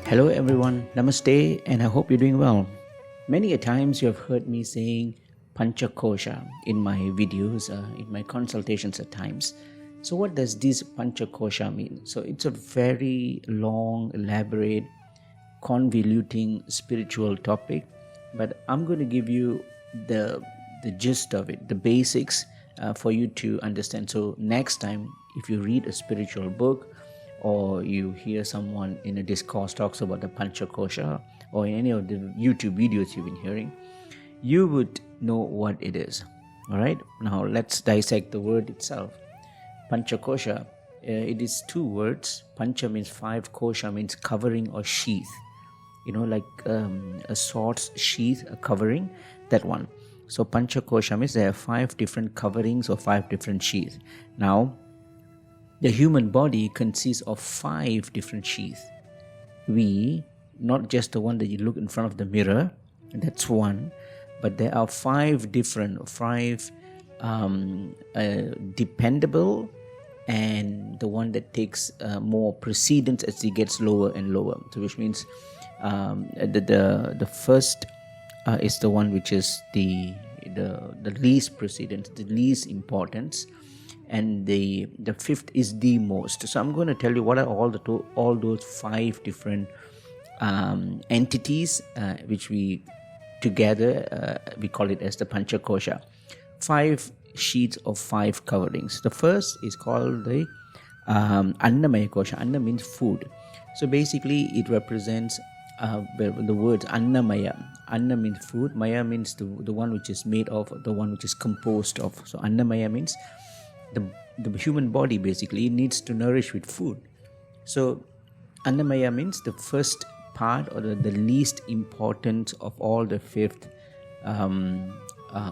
Hello everyone, Namaste, and I hope you're doing well. Many a times you have heard me saying Panca Kosha in my videos, in my consultations at times. So what does this Panca Kosha mean? So it's a very long, elaborate, convoluting spiritual topic, but I'm going to give you the gist of it, the basics for you to understand. So next time, if you read a spiritual book, or you hear someone in a discourse talks about the Panca Kosha, or in any of the YouTube videos you've been hearing, you would know what it is. All right, now let's dissect the word itself. Panca Kosha, it is two words. Pancha means five, Kosha means covering or sheath. Like a sword's sheath, a covering, that one. So Panca Kosha means there are five different coverings or five different sheaths. Now, the human body consists of five different sheaths. Not just the one that you look in front of the mirror, that's one, but there are five dependable, and the one that takes more precedence as it gets lower and lower. So which means the first is the one which is the least precedence, the least importance, and the fifth is the most. So I'm going to tell you what are all those five different entities which we together we call it as the Panca Kosha. Five sheets of five coverings. The first is called the Annamaya Kosha. Anna means food. So basically it represents the words Annamaya. Anna means food. Maya means the one which is made of, the one which is composed of. So Annamaya means the human body basically needs to nourish with food. So Annamaya means the first part, or the least important of all the fifth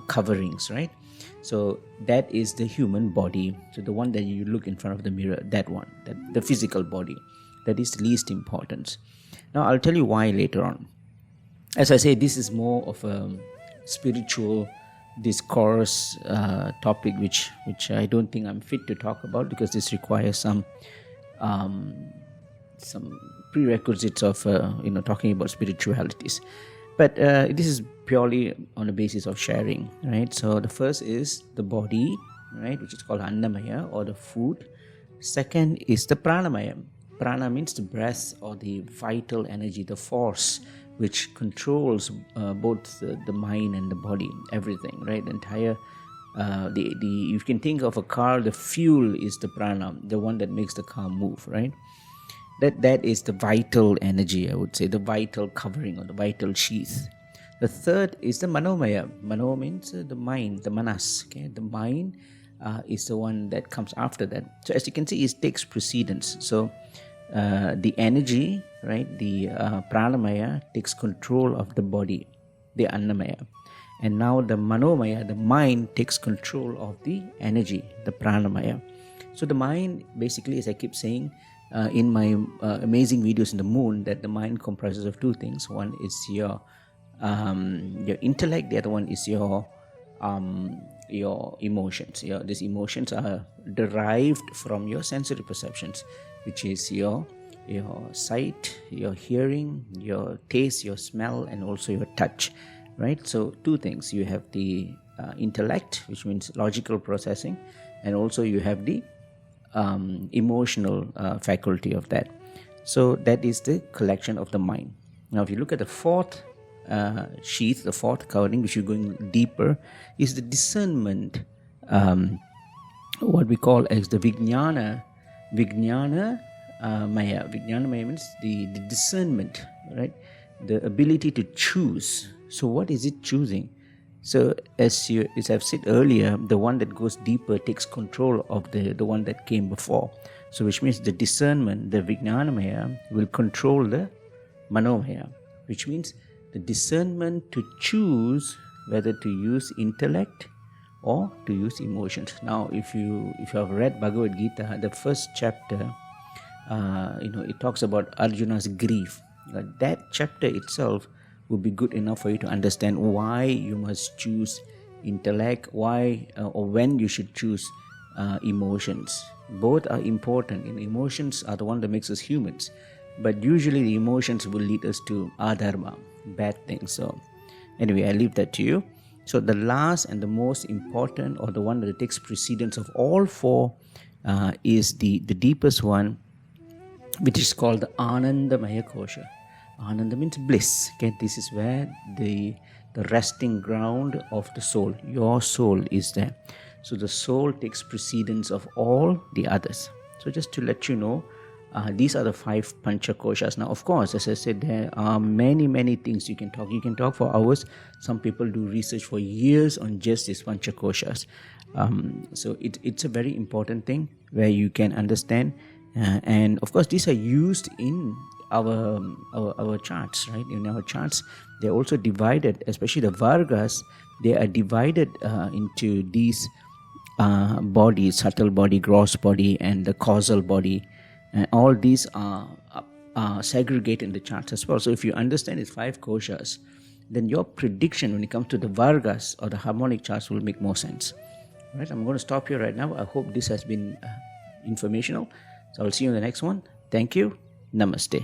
coverings, right? So that is the human body. So the one that you look in front of the mirror, that one, the physical body, that is least importance. Now I'll tell you why later on. As I say, this is more of a spiritual discourse topic which I don't think I'm fit to talk about, because this requires some prerequisites of talking about spiritualities. But this is purely on the basis of sharing, right? So the first is the body, right, which is called Annamaya, or the food. Second is the Pranamaya. Prana means the breath, or the vital energy, the force which controls both the mind and the body, everything, right? The entire, you can think of a car, the fuel is the prana, the one that makes the car move, right? That is the vital energy, I would say, the vital covering or the vital sheath. The third is the Manomaya. Mano means the mind, the manas, okay? The mind is the one that comes after that. So as you can see, it takes precedence. So the energy, right, the Pranamaya takes control of the body, the Annamaya. And now the Manomaya, the mind, takes control of the energy, the Pranamaya. So the mind, basically, as I keep saying in my amazing videos in the moon, that the mind comprises of two things. One is your intellect, the other one is your emotions. These emotions are derived from your sensory perceptions, which is your sight, your hearing, your taste, your smell, and also your touch, right? So two things. You have the intellect, which means logical processing, and also you have the emotional faculty of that. So that is the collection of the mind. Now if you look at the fourth sheath, the fourth covering, which you're going deeper, is the discernment, what we call as the Vijnana Maya. Vijnana Maya means the discernment, right? The ability to choose. So what is it choosing? So as I've said earlier, the one that goes deeper takes control of the one that came before. So which means the discernment, the Vijnana Maya, will control the Manomaya, which means the discernment to choose whether to use intellect or to use emotions. Now if you have read Bhagavad Gita, the first chapter, it talks about Arjuna's grief. That chapter itself would be good enough for you to understand why you must choose intellect, why or when you should choose emotions. Both are important, and emotions are the one that makes us humans. but usually the emotions will lead us to adharma, bad things. So anyway, I leave that to you. So the last and the most important, or the one that takes precedence of all four, is the deepest one, which is called the Anandamaya Kosha. Ananda means bliss. Okay, this is where the resting ground of the soul, your soul, is there. So the soul takes precedence of all the others. So just to let you know, these are the 5 Pancha Koshas. Now, of course, as I said, there are many things you can talk. You can talk for hours. Some people do research for years on just these Pancha Koshas. So it's a very important thing where you can understand. And of course, these are used in our charts, right? In our charts, they're also divided, especially the Vargas, they are divided into these bodies: subtle body, gross body, and the causal body. And all these are segregated in the charts as well. So if you understand these 5 koshas, then your prediction when it comes to the Vargas or the harmonic charts will make more sense. All right, I'm going to stop here right now. I hope this has been informational. So I'll see you in the next one. Thank you. Namaste.